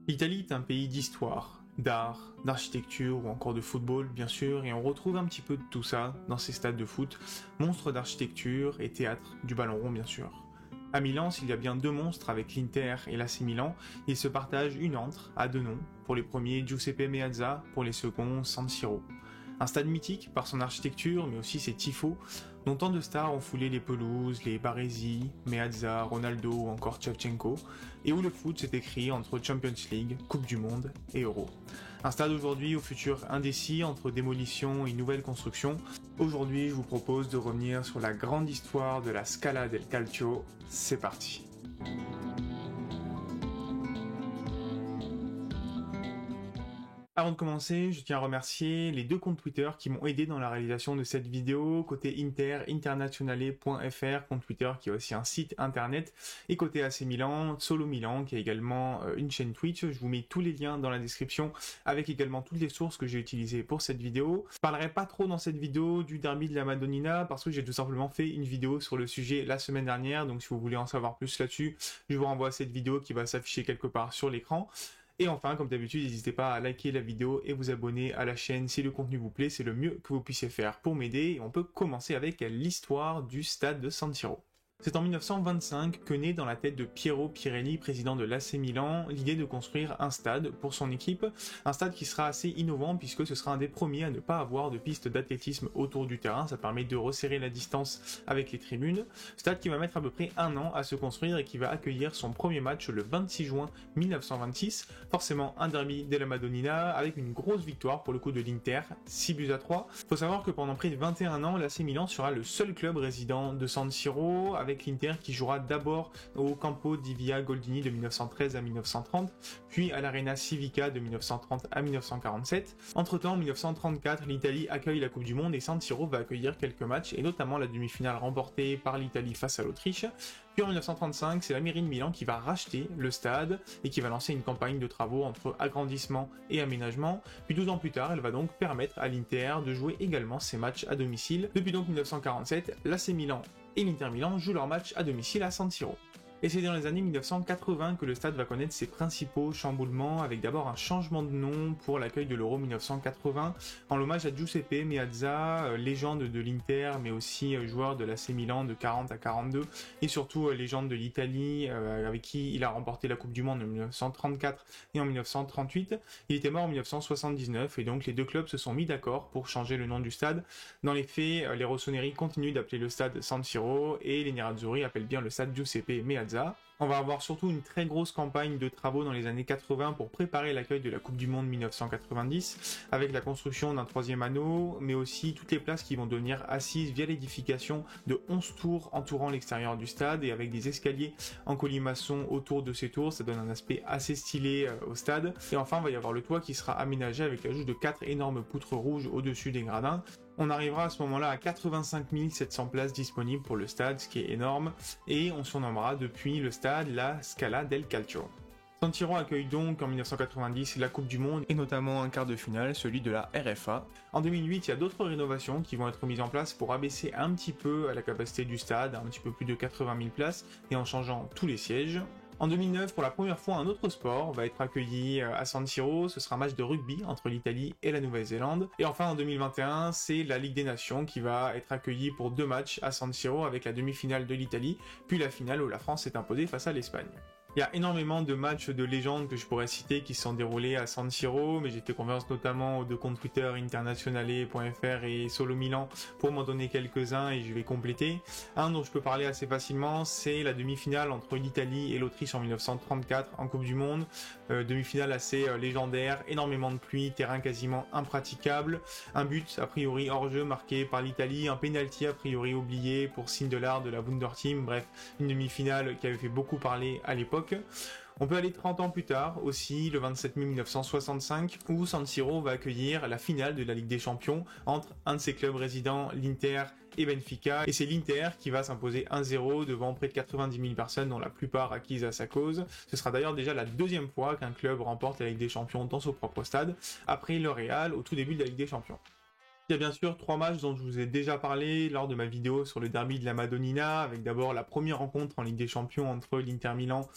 L'Italie est un pays d'histoire, d'art, d'architecture ou encore de football bien sûr, et on retrouve un petit peu de tout ça dans ces stades de foot, monstres d'architecture et théâtre du ballon rond bien sûr. À Milan, s'il y a bien deux monstres avec l'Inter et l'AC Milan, ils se partagent une antre à deux noms, pour les premiers Giuseppe Meazza, pour les seconds San Siro. Un stade mythique par son architecture, mais aussi ses tifos, dont tant de stars ont foulé les pelouses, les Baresi, Meazza, Ronaldo ou encore Shevchenko, et où le foot s'est écrit entre Champions League, Coupe du Monde et Euro. Un stade aujourd'hui au futur indécis entre démolition et nouvelle construction. Aujourd'hui, je vous propose de revenir sur la grande histoire de la Scala del Calcio. C'est parti. Avant de commencer, je tiens à remercier les deux comptes Twitter qui m'ont aidé dans la réalisation de cette vidéo. Côté Inter, internazionale.fr, compte Twitter qui a aussi un site internet. Et côté AC Milan, Solo Milan, qui a également une chaîne Twitch. Je vous mets tous les liens dans la description, avec également toutes les sources que j'ai utilisées pour cette vidéo. Je parlerai pas trop dans cette vidéo du derby de la Madonnina, parce que j'ai tout simplement fait une vidéo sur le sujet la semaine dernière. Donc si vous voulez en savoir plus là-dessus, je vous renvoie à cette vidéo qui va s'afficher quelque part sur l'écran. Et enfin, comme d'habitude, n'hésitez pas à liker la vidéo et vous abonner à la chaîne si le contenu vous plaît, c'est le mieux que vous puissiez faire pour m'aider. Et on peut commencer avec l'histoire du stade de San Siro. C'est en 1925 que naît dans la tête de Piero Pirelli, président de l'AC Milan, l'idée de construire un stade pour son équipe, un stade qui sera assez innovant puisque ce sera un des premiers à ne pas avoir de piste d'athlétisme autour du terrain, ça permet de resserrer la distance avec les tribunes, stade qui va mettre à peu près un an à se construire et qui va accueillir son premier match le 26 juin 1926, forcément un derby della Madonnina avec une grosse victoire pour le coup de l'Inter, 6-3. Faut savoir que pendant près de 21 ans, l'AC Milan sera le seul club résident de San Siro, avec l'Inter qui jouera d'abord au Campo di Via Goldini de 1913 à 1930, puis à l'Arena Civica de 1930 à 1947. Entre-temps, en 1934, l'Italie accueille la Coupe du Monde et San Siro va accueillir quelques matchs, et notamment la demi-finale remportée par l'Italie face à l'Autriche. Puis en 1935, c'est la mairie de Milan qui va racheter le stade et qui va lancer une campagne de travaux entre agrandissement et aménagement. Puis 12 ans plus tard, elle va donc permettre à l'Inter de jouer également ses matchs à domicile. Depuis donc 1947, l'AC Milan et l'Inter Milan jouent leurs matchs à domicile à San Siro. Et c'est dans les années 1980 que le stade va connaître ses principaux chamboulements, avec d'abord un changement de nom pour l'accueil de l'Euro 1980, en l'hommage à Giuseppe Meazza, légende de l'Inter, mais aussi joueur de l'AC Milan de 40 à 42, et surtout légende de l'Italie, avec qui il a remporté la Coupe du Monde en 1934 et en 1938. Il était mort en 1979, et donc les deux clubs se sont mis d'accord pour changer le nom du stade. Dans les faits, les rossoneri continuent d'appeler le stade San Siro, et les nerazzurri appellent bien le stade Giuseppe Meazza. On va avoir surtout une très grosse campagne de travaux dans les années 80 pour préparer l'accueil de la Coupe du Monde 1990, avec la construction d'un troisième anneau, mais aussi toutes les places qui vont devenir assises via l'édification de 11 tours entourant l'extérieur du stade, et avec des escaliers en colimaçon autour de ces tours, ça donne un aspect assez stylé au stade. Et enfin, il va y avoir le toit qui sera aménagé avec l'ajout de 4 énormes poutres rouges au-dessus des gradins. On arrivera à ce moment-là à 85 700 places disponibles pour le stade, ce qui est énorme, et on surnommera depuis le stade la Scala del Calcio. San Siro accueille donc en 1990 la Coupe du Monde et notamment un quart de finale, celui de la RFA. En 2008, il y a d'autres rénovations qui vont être mises en place pour abaisser un petit peu la capacité du stade, un petit peu plus de 80 000 places, et en changeant tous les sièges. En 2009, pour la première fois, un autre sport va être accueilli à San Siro, ce sera un match de rugby entre l'Italie et la Nouvelle-Zélande. Et enfin, en 2021, c'est la Ligue des Nations qui va être accueillie pour 2 matchs à San Siro, avec la demi-finale de l'Italie, puis la finale où la France s'est imposée face à l'Espagne. Il y a énormément de matchs de légende que je pourrais citer qui se sont déroulés à San Siro, mais j'ai fait confiance notamment aux deux comptes Twitter internazionale.fr et Solo Milan pour m'en donner quelques-uns et je vais compléter. Un dont je peux parler assez facilement, c'est la demi-finale entre l'Italie et l'Autriche en 1934 en Coupe du Monde. Demi-finale assez légendaire, énormément de pluie, terrain quasiment impraticable, un but a priori hors jeu marqué par l'Italie, un penalty a priori oublié pour Sindelar de la Wunderteam, bref, une demi-finale qui avait fait beaucoup parler à l'époque. On peut aller 30 ans plus tard, aussi, le 27 mai 1965, où San Siro va accueillir la finale de la Ligue des Champions entre un de ses clubs résidents, l'Inter et Benfica, et c'est l'Inter qui va s'imposer 1-0 devant près de 90 000 personnes, dont la plupart acquises à sa cause. Ce sera d'ailleurs déjà la deuxième fois qu'un club remporte la Ligue des Champions dans son propre stade, après le Real au tout début de la Ligue des Champions. Il y a bien sûr 3 matchs dont je vous ai déjà parlé lors de ma vidéo sur le derby de la Madonnina, avec d'abord la première rencontre en Ligue des Champions entre l'Inter Milan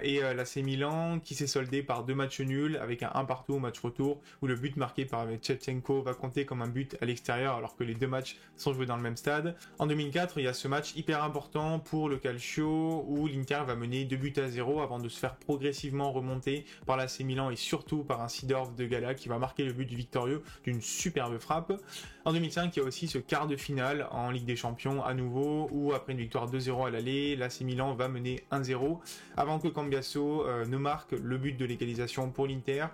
et l'AC Milan, qui s'est soldé par 2 matchs nuls, avec un 1 partout au match retour, où le but marqué par Shevchenko va compter comme un but à l'extérieur, alors que les 2 matchs sont joués dans le même stade. En 2004, il y a ce match hyper important pour le Calcio, où l'Inter va mener 2-0 avant de se faire progressivement remonter par l'AC Milan et surtout par un Seedorf de Gala qui va marquer le but victorieux d'une superbe frappe. En 2005, il y a aussi ce quart de finale en Ligue des Champions à nouveau, où après une victoire 2-0 à l'aller, l'AC Milan va mener 1-0, avant que Cambiasso ne marque le but de l'égalisation pour l'Inter.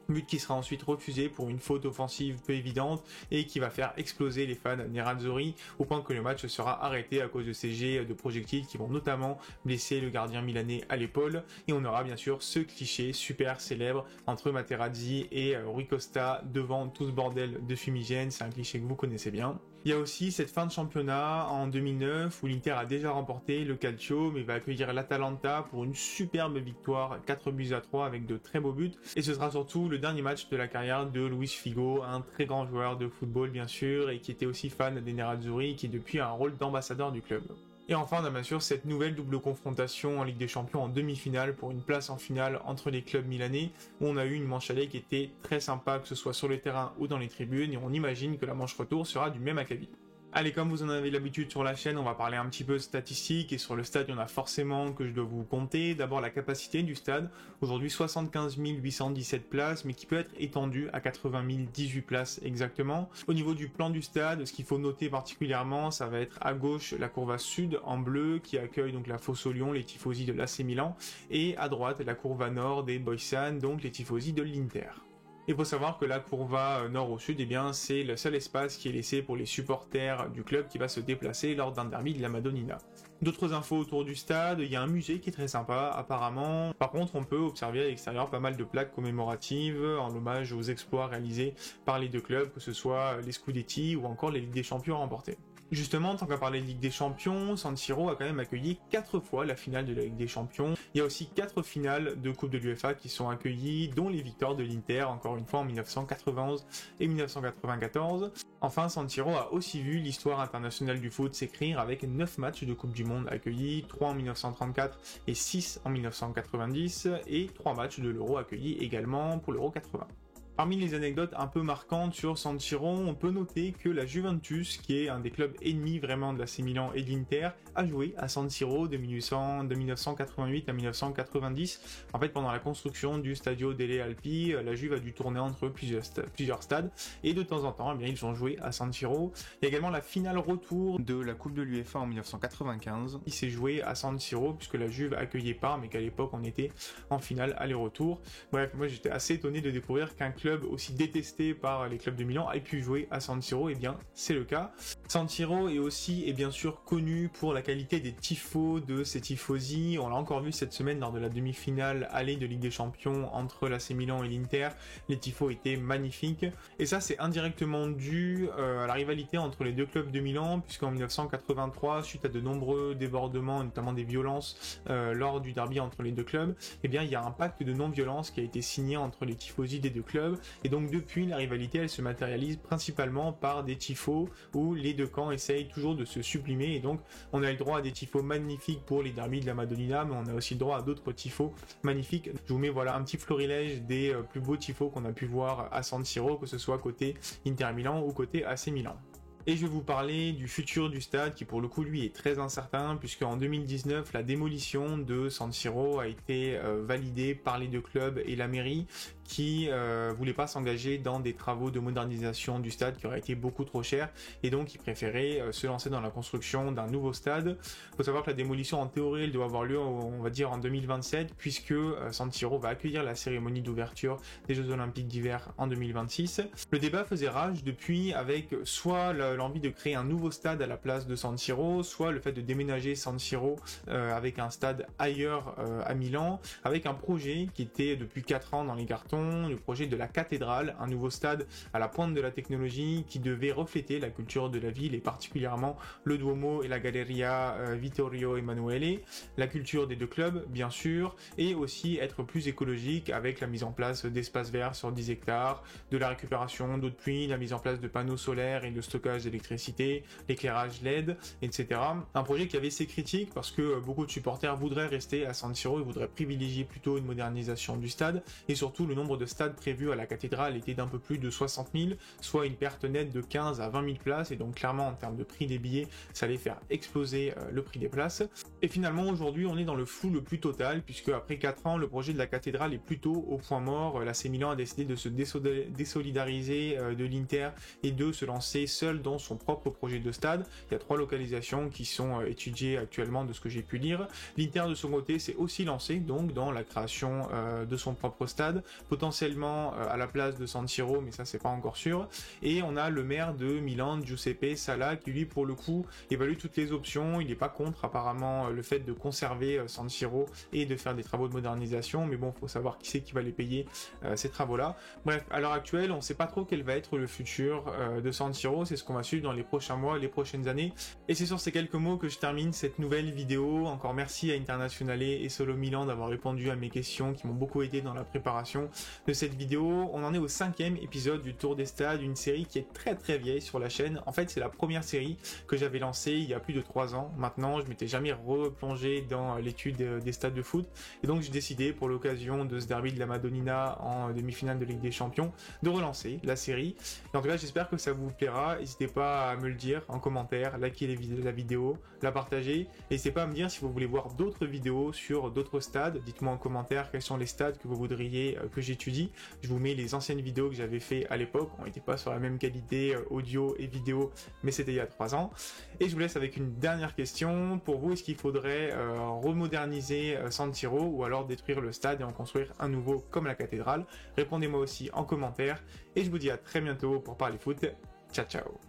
But qui sera ensuite refusé pour une faute offensive peu évidente et qui va faire exploser les fans nerazzurri au point que le match sera arrêté à cause de ces jets de projectiles qui vont notamment blesser le gardien milanais à l'épaule. Et on aura bien sûr ce cliché super célèbre entre Materazzi et Rui Costa devant tout ce bordel de fumigène, c'est un cliché que vous connaissez bien. Il y a aussi cette fin de championnat en 2009 où l'Inter a déjà remporté le Calcio mais va accueillir l'Atalanta pour une superbe victoire 4-3 avec de très beaux buts. Et ce sera surtout le dernier match de la carrière de Luis Figo, un très grand joueur de football bien sûr et qui était aussi fan des Nerazzurri et qui depuis a un rôle d'ambassadeur du club. Et enfin, on a bien sûr cette nouvelle double confrontation en Ligue des Champions en demi-finale pour une place en finale entre les clubs milanais, où on a eu une manche aller qui était très sympa, que ce soit sur le terrain ou dans les tribunes, et on imagine que la manche retour sera du même acabit. Allez, comme vous en avez l'habitude sur la chaîne, on va parler un petit peu statistiques, et sur le stade, il y en a forcément que je dois vous compter. D'abord, la capacité du stade, aujourd'hui 75 817 places, mais qui peut être étendue à 80 018 places exactement. Au niveau du plan du stade, ce qu'il faut noter particulièrement, ça va être à gauche la courva sud en bleu, qui accueille donc la fosse au Lion, les tifosi de l'AC Milan, et à droite la courva nord des Boisan, donc les tifosi de l'Inter. Il faut savoir que la courva nord au sud, eh bien, c'est le seul espace qui est laissé pour les supporters du club qui va se déplacer lors d'un derby de la Madonnina. D'autres infos autour du stade, il y a un musée qui est très sympa apparemment. Par contre, on peut observer à l'extérieur pas mal de plaques commémoratives en hommage aux exploits réalisés par les deux clubs, que ce soit les Scudetti ou encore les Ligues des Champions remportées. Justement, tant qu'à parler de Ligue des Champions, San Siro a quand même accueilli 4 fois la finale de la Ligue des Champions. Il y a aussi 4 finales de Coupe de l'UEFA qui sont accueillies, dont les victoires de l'Inter, encore une fois en 1991 et 1994. Enfin, San Siro a aussi vu l'histoire internationale du foot s'écrire avec 9 matchs de Coupe du Monde accueillis, 3 en 1934 et 6 en 1990, et 3 matchs de l'Euro accueillis également pour l'Euro 80. Parmi les anecdotes un peu marquantes sur San Siro, on peut noter que la Juventus, qui est un des clubs ennemis vraiment de l'AC Milan et de l'Inter, a joué à San Siro de 1988 à 1990. En fait, pendant la construction du Stadio delle Alpi, la Juve a dû tourner entre plusieurs stades, et de temps en temps, eh bien, ils ont joué à San Siro. Il y a également la finale retour de la Coupe de l'UEFA en 1995. Il s'est joué à San Siro, puisque la Juve accueillait pas, mais qu'à l'époque, on était en finale aller-retour. Bref, moi j'étais assez étonné de découvrir qu'un club aussi détesté par les clubs de Milan ait pu jouer à San Siro, et bien c'est le cas. San Siro est aussi et bien sûr connu pour la qualité des tifos de ses tifosi. On l'a encore vu cette semaine lors de la demi-finale aller de Ligue des Champions entre l'AC Milan et l'Inter. Les tifos étaient magnifiques, et ça c'est indirectement dû à la rivalité entre les deux clubs de Milan, puisqu'en 1983, suite à de nombreux débordements, notamment des violences lors du derby entre les deux clubs, eh bien il y a un pacte de non-violence qui a été signé entre les tifosi des deux clubs. Et donc depuis, la rivalité elle se matérialise principalement par des tifos où les deux camps essayent toujours de se sublimer, et donc on a le droit à des tifos magnifiques pour les derbies de la Madonnina, mais on a aussi le droit à d'autres tifos magnifiques. Je vous mets voilà un petit florilège des plus beaux tifos qu'on a pu voir à San Siro, que ce soit côté Inter Milan ou côté AC Milan. Et je vais vous parler du futur du stade qui pour le coup lui est très incertain, puisque en 2019 la démolition de San Siro a été validée par les deux clubs et la mairie qui voulait pas s'engager dans des travaux de modernisation du stade qui auraient été beaucoup trop chers, et donc ils préféraient se lancer dans la construction d'un nouveau stade. Il faut savoir que la démolition en théorie elle doit avoir lieu on va dire en 2027, puisque San Siro va accueillir la cérémonie d'ouverture des Jeux Olympiques d'hiver en 2026. Le débat faisait rage depuis avec soit l'envie de créer un nouveau stade à la place de San Siro, soit le fait de déménager San Siro avec un stade ailleurs à Milan, avec un projet qui était depuis 4 ans dans les cartons, le projet de la cathédrale, un nouveau stade à la pointe de la technologie qui devait refléter la culture de la ville et particulièrement le Duomo et la Galleria Vittorio Emanuele, la culture des deux clubs bien sûr, et aussi être plus écologique avec la mise en place d'espaces verts sur 10 hectares, de la récupération d'eau de pluie, la mise en place de panneaux solaires et de stockage d'électricité, l'éclairage LED, etc. Un projet qui avait ses critiques parce que beaucoup de supporters voudraient rester à San Siro et voudraient privilégier plutôt une modernisation du stade, et surtout le nombre de stades prévus à la cathédrale était d'un peu plus de 60 000, soit une perte nette de 15 à 20 000 places, et donc clairement en termes de prix des billets, ça allait faire exploser le prix des places. Et finalement aujourd'hui on est dans le flou le plus total, puisque après 4 ans le projet de la cathédrale est plutôt au point mort. L'AC Milan a décidé de se désolidariser de l'Inter et de se lancer seul dans son propre projet de stade. Il y a 3 localisations qui sont étudiées actuellement de ce que j'ai pu lire. L'Inter de son côté s'est aussi lancé donc dans la création de son propre stade, potentiellement à la place de San Siro, mais ça c'est pas encore sûr. Et on a le maire de Milan, Giuseppe Sala, qui lui pour le coup évalue toutes les options. Il n'est pas contre apparemment le fait de conserver San Siro et de faire des travaux de modernisation, mais bon, faut savoir qui c'est qui va les payer ces travaux-là. Bref, à l'heure actuelle, on ne sait pas trop quel va être le futur de San Siro, c'est ce qu'on va suivre dans les prochains mois, les prochaines années. Et c'est sur ces quelques mots que je termine cette nouvelle vidéo. Encore merci à Internazionale et Solo Milan d'avoir répondu à mes questions qui m'ont beaucoup aidé dans la préparation de cette vidéo. On en est au 5e épisode du Tour des Stades, une série qui est très très vieille sur la chaîne. En fait, c'est la première série que j'avais lancée il y a plus de 3 ans. Maintenant, je m'étais jamais replongé dans l'étude des stades de foot. Et donc, j'ai décidé, pour l'occasion de ce derby de la Madonnina en demi-finale de Ligue des Champions, de relancer la série. Et en tout cas, j'espère que ça vous plaira. N'hésitez pas à me le dire en commentaire, liker la vidéo, la partager. N'hésitez pas à me dire si vous voulez voir d'autres vidéos sur d'autres stades. Dites-moi en commentaire quels sont les stades que vous voudriez que j'étudie. Je vous mets les anciennes vidéos que j'avais fait à l'époque. On n'était pas sur la même qualité audio et vidéo, mais c'était il y a 3 ans. Et je vous laisse avec une dernière question. Pour vous, est-ce qu'il faudrait remoderniser San Siro ou alors détruire le stade et en construire un nouveau comme la cathédrale? Répondez-moi aussi en commentaire. Et je vous dis à très bientôt pour parler foot. Ciao ciao.